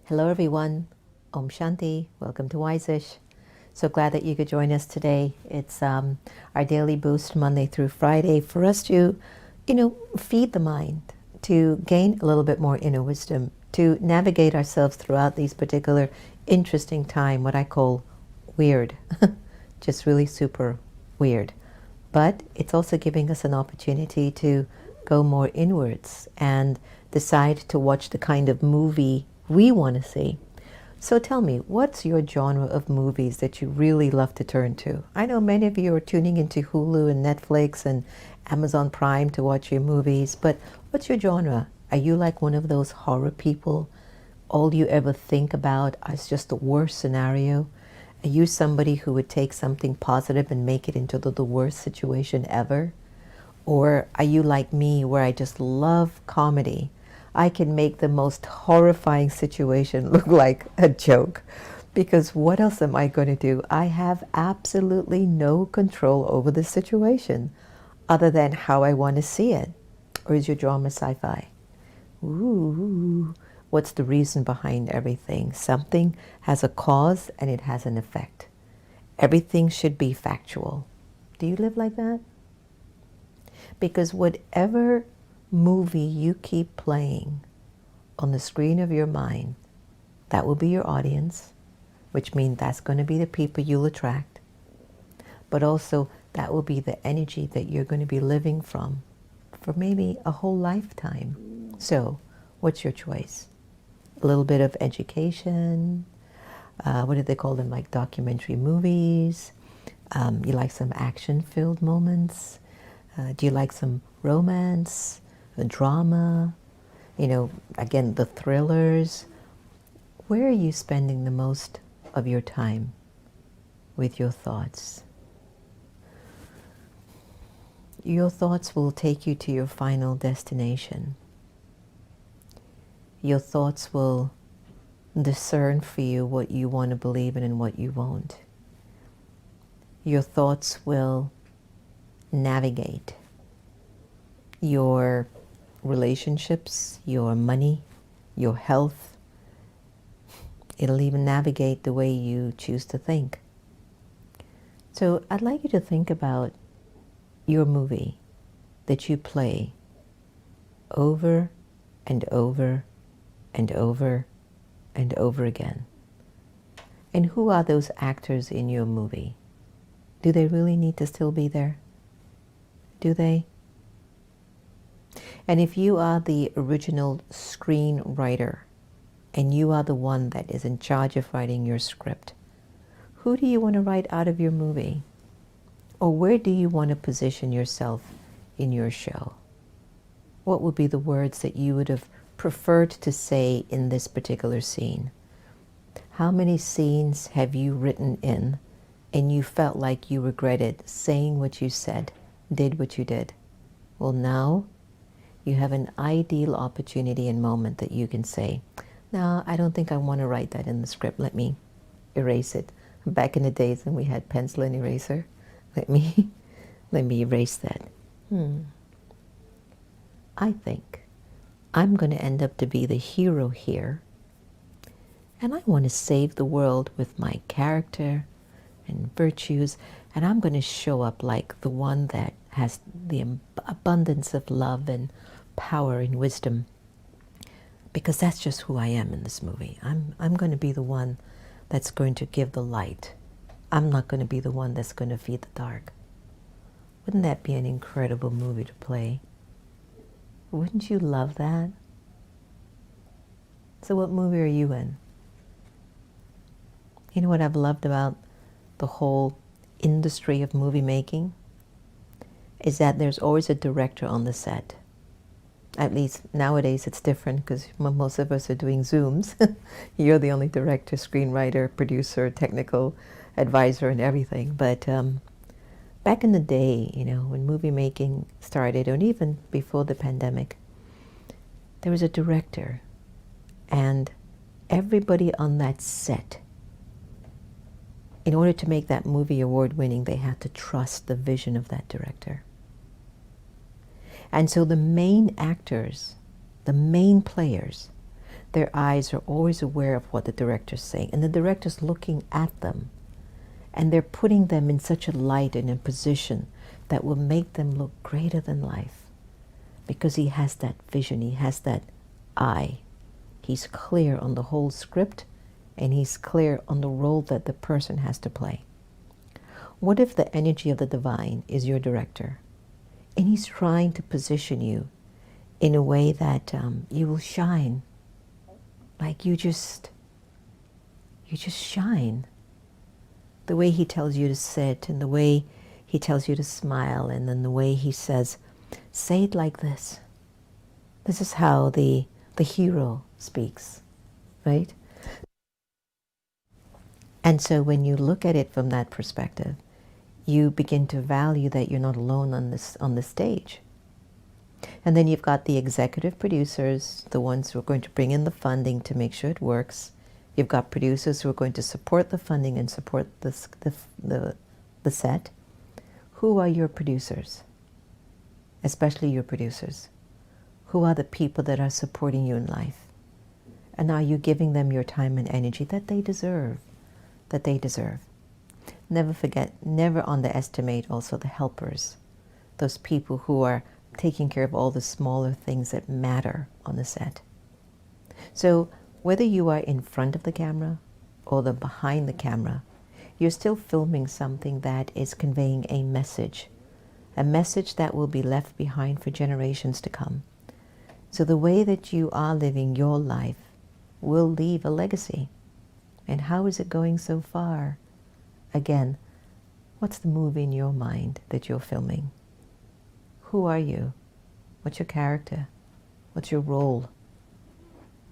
Hello everyone, Om Shanti, welcome to Wiseish. So glad that you could join us today. It's our daily boost Monday through Friday for us to, feed the mind, to gain a little bit more inner wisdom, to navigate ourselves throughout these particular interesting time, what I call weird, just really super weird. But it's also giving us an opportunity to go more inwards and decide to watch the kind of movie we want to see. So tell me, what's your genre of movies that you really love to turn to? I know many of you are tuning into Hulu and Netflix and Amazon Prime to watch your movies, but what's your genre? Are you like one of those horror people? All you ever think about is just the worst scenario? Are you somebody who would take something positive and make it into the worst situation ever? Or are you like me, where I just love comedy? I can make the most horrifying situation look like a joke. Because what else am I going to do? I have absolutely no control over the situation other than how I want to see it. Or is your drama sci-fi? Ooh, what's the reason behind everything? Something has a cause and it has an effect. Everything should be factual. Do you live like that? Because whatever movie you keep playing on the screen of your mind, that will be your audience, which means that's going to be the people you'll attract. But also that will be the energy that you're going to be living from for maybe a whole lifetime. So what's your choice? A little bit of education, what do they call them, like documentary movies? You like some action-filled moments? Do you like some romance, drama? Again, the thrillers. Where are you spending the most of your time with your thoughts? Your thoughts will take you to your final destination. Your thoughts will discern for you what you want to believe in and what you won't. Your thoughts will navigate your relationships, your money, your health. It'll even navigate the way you choose to think. So I'd like you to think about your movie that you play over and over and over and over again. And who are those actors in your movie? Do they really need to still be there? Do they? And if you are the original screenwriter and you are the one that is in charge of writing your script, who do you want to write out of your movie? Or where do you want to position yourself in your show? What would be the words that you would have preferred to say in this particular scene? How many scenes have you written in and you felt like you regretted saying what you said, did what you did? Well, now you have an ideal opportunity and moment that you can say, no, I don't think I want to write that in the script. Let me erase it. Back in the days when we had pencil and eraser, let me erase that. I think I'm going to end up to be the hero here, and I want to save the world with my character and virtues, and I'm going to show up like the one that has the abundance of love and power and wisdom, because that's just who I am in this movie. I'm going to be the one that's going to give the light. I'm not going to be the one that's going to feed the dark. Wouldn't that be an incredible movie to play? Wouldn't you love that? So what movie are you in? You know what I've loved about the whole industry of movie making? Is that there's always a director on the set. At least nowadays it's different because most of us are doing Zooms. You're the only director, screenwriter, producer, technical advisor and everything. But back in the day, you know, when movie making started, and even before the pandemic, there was a director, and everybody on that set, in order to make that movie award-winning, they had to trust the vision of that director. And so the main actors, the main players, their eyes are always aware of what the director's saying, and the director's looking at them, and they're putting them in such a light and a position that will make them look greater than life, because he has that vision, he has that eye. He's clear on the whole script, and he's clear on the role that the person has to play. What if the energy of the divine is your director, and he's trying to position you in a way that you will shine, like you just shine. The way he tells you to sit, and the way he tells you to smile, and then the way he says, say it like this. This is how the hero speaks, right? And so when you look at it from that perspective, you begin to value that you're not alone on the stage. And then you've got the executive producers, the ones who are going to bring in the funding to make sure it works. You've got producers who are going to support the funding and support the set. Who are your producers? Especially your producers. Who are the people that are supporting you in life? And are you giving them your time and energy that they deserve? That they deserve. Never forget, never underestimate also the helpers. Those people who are taking care of all the smaller things that matter on the set. So whether you are in front of the camera or behind the camera, you're still filming something that is conveying a message that will be left behind for generations to come. So the way that you are living your life will leave a legacy. And how is it going so far? Again, what's the movie in your mind that you're filming? Who are you? What's your character? What's your role?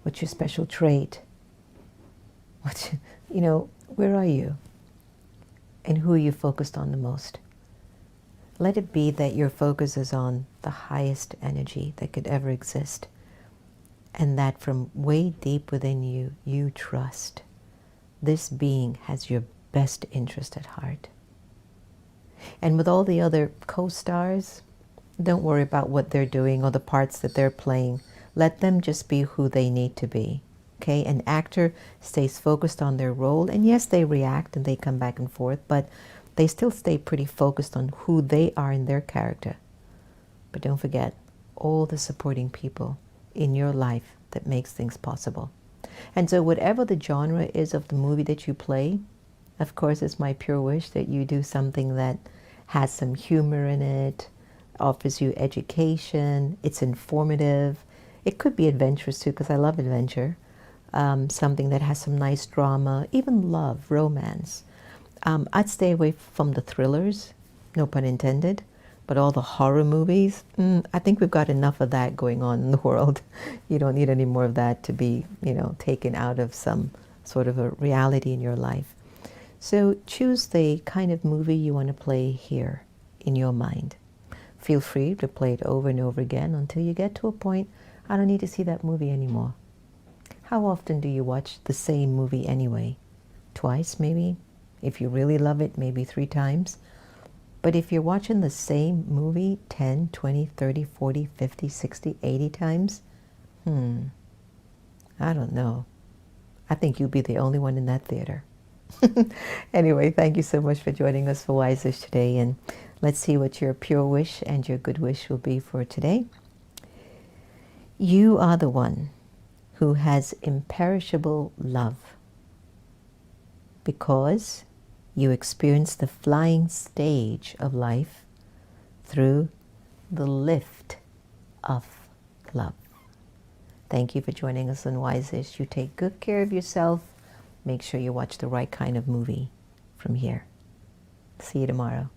What's your special trait? Where are you? And who are you focused on the most? Let it be that your focus is on the highest energy that could ever exist, and that from way deep within you, you trust this being has your best interest at heart. And with all the other co-stars, don't worry about what they're doing or the parts that they're playing. Let them just be who they need to be. Okay? An actor stays focused on their role, and yes, they react and they come back and forth, but they still stay pretty focused on who they are in their character. But don't forget all the supporting people in your life that makes things possible. And so whatever the genre is of the movie that you play, of course, it's my pure wish that you do something that has some humor in it, offers you education, it's informative. It could be adventurous too, because I love adventure. Something that has some nice drama, even love, romance. I'd stay away from the thrillers, no pun intended, but all the horror movies, I think we've got enough of that going on in the world. You don't need any more of that to be, taken out of some sort of a reality in your life. So choose the kind of movie you want to play here in your mind. Feel free to play it over and over again until you get to a point, I don't need to see that movie anymore. How often do you watch the same movie anyway? Twice, maybe? If you really love it, maybe 3 times. But if you're watching the same movie 10, 20, 30, 40, 50, 60, 80 times, I don't know. I think you'll be the only one in that theater. Anyway, thank you so much for joining us for Wiseish today. And let's see what your pure wish and your good wish will be for today. You are the one who has imperishable love because you experience the flying stage of life through the lift of love. Thank you for joining us on Wiseish. You take good care of yourself. Make sure you watch the right kind of movie from here. See you tomorrow.